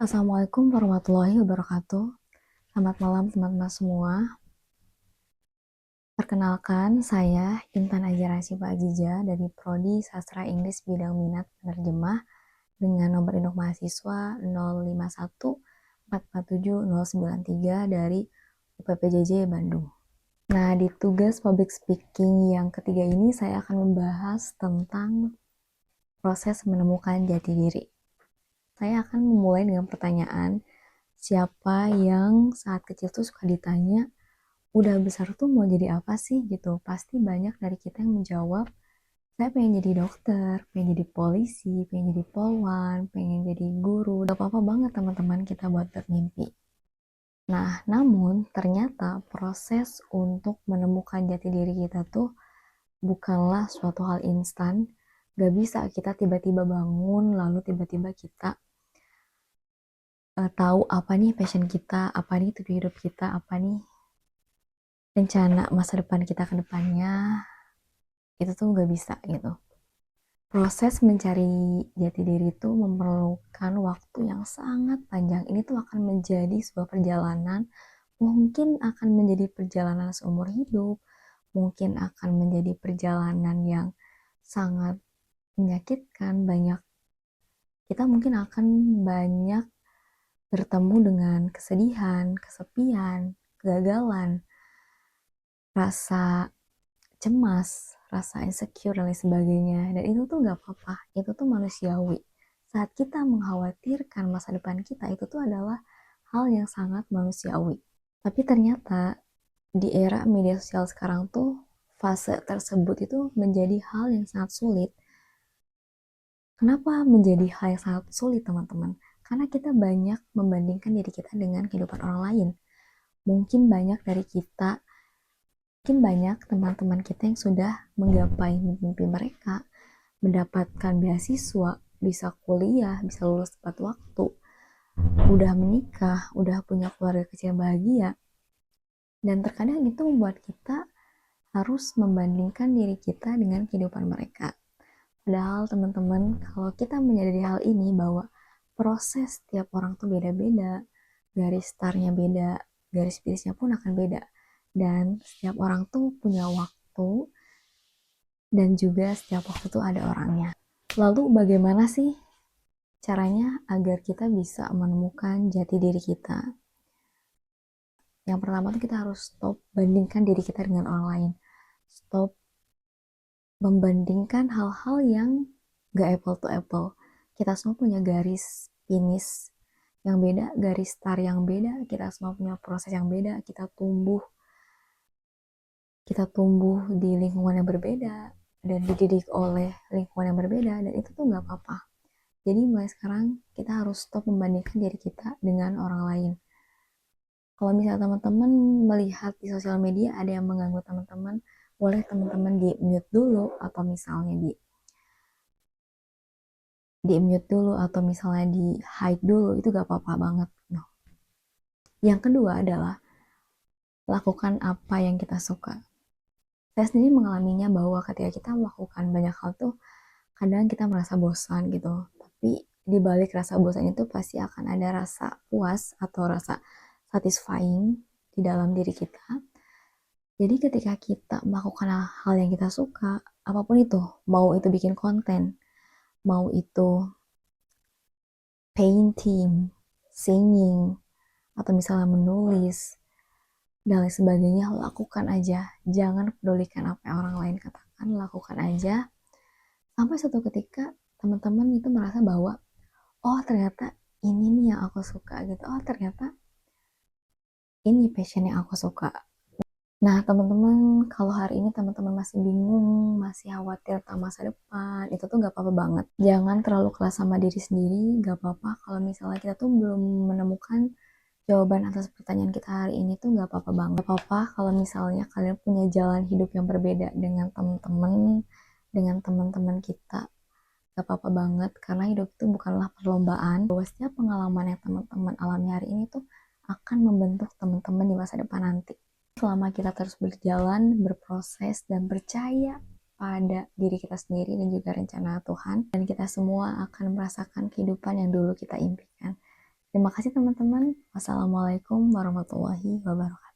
Assalamualaikum warahmatullahi wabarakatuh. Selamat malam teman-teman semua. Perkenalkan, saya Intan Azhara Syifa Ajija dari Prodi Sastra Inggris bidang minat penerjemah dengan nomor induk mahasiswa 051447093 dari UPPJJ Bandung. Nah, di tugas public speaking yang ketiga ini saya akan membahas tentang proses menemukan jati diri. Saya akan memulai dengan pertanyaan, siapa yang saat kecil tuh suka ditanya, udah besar tuh mau jadi apa sih gitu? Pasti banyak dari kita yang menjawab, saya pengen jadi dokter, pengen jadi polisi, pengen jadi polwan, pengen jadi guru. Gak apa-apa banget teman-teman kita buat bermimpi. Nah, namun ternyata proses untuk menemukan jati diri kita tuh bukanlah suatu hal instan. Gak bisa kita tiba-tiba bangun, lalu tiba-tiba kita tahu apa nih passion kita, apa nih tujuan hidup kita, apa nih rencana masa depan kita ke depannya. Itu tuh nggak bisa gitu. Proses mencari jati diri itu memerlukan waktu yang sangat panjang. Ini tuh akan menjadi sebuah perjalanan, mungkin akan menjadi perjalanan seumur hidup, mungkin akan menjadi perjalanan yang sangat menyakitkan. Kita mungkin akan banyak bertemu dengan kesedihan, kesepian, kegagalan, rasa cemas, rasa insecure dan lain sebagainya. Dan itu tuh nggak apa-apa, itu tuh manusiawi. Saat kita mengkhawatirkan masa depan kita, itu tuh adalah hal yang sangat manusiawi. Tapi ternyata di era media sosial sekarang tuh fase tersebut itu menjadi hal yang sangat sulit. Kenapa menjadi hal yang sangat sulit teman-teman? Karena kita banyak membandingkan diri kita dengan kehidupan orang lain. Mungkin banyak dari kita, mungkin banyak teman-teman kita yang sudah menggapai mimpi mereka, mendapatkan beasiswa, bisa kuliah, bisa lulus tepat waktu, udah menikah, udah punya keluarga kecil bahagia. Dan terkadang itu membuat kita harus membandingkan diri kita dengan kehidupan mereka. Padahal teman-teman, kalau kita menyadari hal ini bahwa proses tiap orang tuh beda-beda, garis startnya beda, garis finishnya pun akan beda. Dan setiap orang tuh punya waktu, dan juga setiap waktu tuh ada orangnya. Lalu bagaimana sih caranya agar kita bisa menemukan jati diri kita? Yang pertama tuh kita harus stop bandingkan diri kita dengan orang lain. Stop membandingkan hal-hal yang gak apple to apple. Kita semua punya garis finish yang beda, garis start yang beda, kita semua punya proses yang beda, kita tumbuh di lingkungan yang berbeda dan dididik oleh lingkungan yang berbeda, dan itu tuh gak apa-apa. Jadi mulai sekarang kita harus stop membandingkan diri kita dengan orang lain. Kalau misalnya teman-teman melihat di sosial media ada yang mengganggu teman-teman, boleh teman-teman di mute dulu, atau misalnya di mute dulu, atau misalnya di hide dulu, itu gak apa-apa banget. No. Yang kedua adalah lakukan apa yang kita suka. Saya sendiri mengalaminya bahwa ketika kita melakukan banyak hal tuh kadang kita merasa bosan gitu. Tapi di balik rasa bosan itu pasti akan ada rasa puas atau rasa satisfying di dalam diri kita. Jadi ketika kita melakukan hal yang kita suka, apapun itu, mau itu bikin konten, mau itu painting, singing, atau misalnya menulis, dan lain sebagainya, lakukan aja. Jangan pedulikan apa yang orang lain katakan, lakukan aja. Sampai suatu ketika teman-teman itu merasa bahwa, oh ternyata ini nih yang aku suka gitu. Oh ternyata ini passion yang aku suka. Nah teman-teman, kalau hari ini teman-teman masih bingung, masih khawatir tentang masa depan, itu tuh gak apa-apa banget. Jangan terlalu keras sama diri sendiri, gak apa-apa kalau misalnya kita tuh belum menemukan jawaban atas pertanyaan kita hari ini, tuh gak apa-apa banget. Gak apa-apa kalau misalnya kalian punya jalan hidup yang berbeda dengan teman-teman kita. Gak apa-apa banget, karena hidup itu bukanlah perlombaan. Bahwa setiap pengalaman yang teman-teman alami hari ini tuh akan membentuk teman-teman di masa depan nanti. Selama kita terus berjalan, berproses, dan percaya pada diri kita sendiri dan juga rencana Tuhan, dan kita semua akan merasakan kehidupan yang dulu kita impikan. Terima kasih teman-teman. Wassalamualaikum warahmatullahi wabarakatuh.